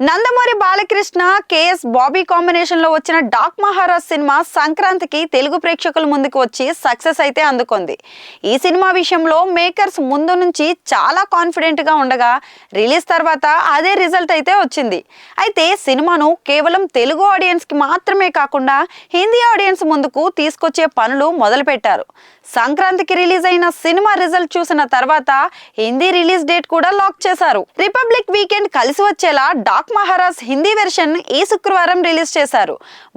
Nandamuri Balakrishna KS Bobby combination లో వచ్చిన dock Maharaj cinema సంక్రాంతికి తెలుగు ప్రేక్షకుల ముందుకు వచ్చి సక్సెస్ అయితే అందుకుంది. ఈ సినిమా విషయంలో మేకర్స్ ముందు నుంచి చాలా కాన్ఫిడెంట్ గా ఉండగా రిలీజ్ తర్వాత అదే రిజల్ట్ అయితే వచ్చింది. అయితే సినిమాను కేవలం తెలుగు ఆడియన్స్ కి మాత్రమే కాకుండా హిందీ ఆడియన్స్ ముందుకు తీసుకొచ్చే పనులు మొదలు పెట్టారు. సంక్రాంతికి రిలీజ్ అయిన సినిమా రిజల్ట్ చూసిన తర్వాత హిందీ రిలీజ్ డేట్ కూడా లాక్ చేశారు. రిపబ్లిక్ వీకెండ్ కలిసి వచ్చేలా డాక్ మహారాజ్ హిందీ వెర్షన్ ఈ శుక్రవారం రిలీజ్ చేశారు.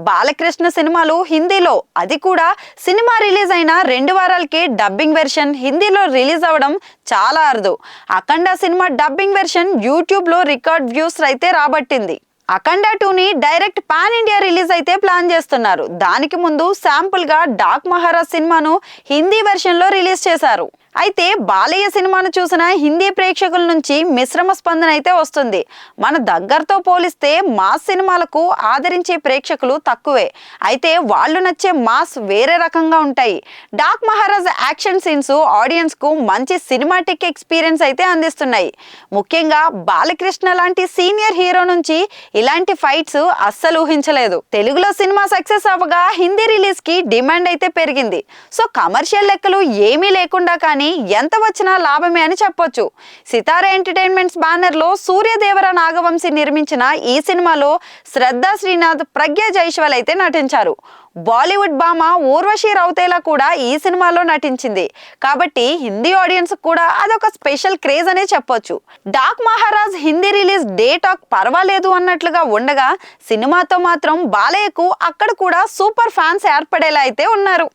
బాలకృష్ణ సినిమాలు హిందీలో, అది కూడా సినిమా రిలీజ్ అయిన 2 వారాలకే డబ్బింగ్ వెర్షన్ హిందీలో రిలీజ్ అవ్వడం చాలా అరుదు. అఖండ సినిమా డబ్బింగ్ వెర్షన్ యూట్యూబ్ లో రికార్డ్ వ్యూస్ అయితే రాబట్టింది. అఖండ 2ని డైరెక్ట్ పాన్ ఇండియా రిలీజ్ అయితే ప్లాన్ చేస్తున్నారు. దానికి ముందు శాంపుల్ గా డాక్ మహారాజ్ సినిమాను హిందీ వెర్షన్ లో రిలీజ్ చేశారు. అయితే బాలయ్య సినిమాను చూసిన హిందీ ప్రేక్షకుల నుంచి మిశ్రమ స్పందన అయితే వస్తుంది. మన దగ్గరతో పోలిస్తే మాస్ సినిమాలకు ఆదరించే ప్రేక్షకులు తక్కువే. అయితే వాళ్ళు నచ్చే మాస్ వేరే రకంగా ఉంటాయి. Daaku Maharaaj action scenes audience కు మంచి సినిమాటిక్ ఎక్స్పీరియన్స్ అయితే అందిస్తున్నాయి. ముఖ్యంగా బాలకృష్ణ లాంటి సీనియర్ హీరో నుంచి ఇలాంటి ఫైట్స్ అస్సలు ఊహించలేదు. తెలుగులో సినిమా సక్సెస్ అవ్వగా హిందీ రిలీజ్ కి డిమాండ్ అయితే పెరిగింది. సో కమర్షియల్ లెక్కలు ఏమీ లేకుండా కానీ ఎంత వచ్చినా లాభమే అని చెప్పొచ్చు. సితారా ఎంటర్టైన్మెంట్స్ బ్యానర్ లో సూర్యదేవర నాగవంశీ నిర్మించిన ఈ సినిమాలో శ్రద్ధా శ్రీనాథ్, ప్రజ్ఞా జైస్వాల్ అయితే నటించారు. బాలీవుడ్ భామ ఊర్వశి రౌతేలా కూడా ఈ సినిమాలో నటించింది. కాబట్టి హిందీ ఆడియన్స్ కూడా అదొక స్పెషల్ క్రేజ్ అనే చెప్పొచ్చు. డాక్ మహారాజ్ హిందీ రిలీజ్ డేట్ పర్వాలేదు అన్నట్లుగా ఉండగా సినిమాతో మాత్రం బాలయ్యకు అక్కడ కూడా సూపర్ ఫ్యాన్స్ ఏర్పడేలా అయితే ఉన్నారు.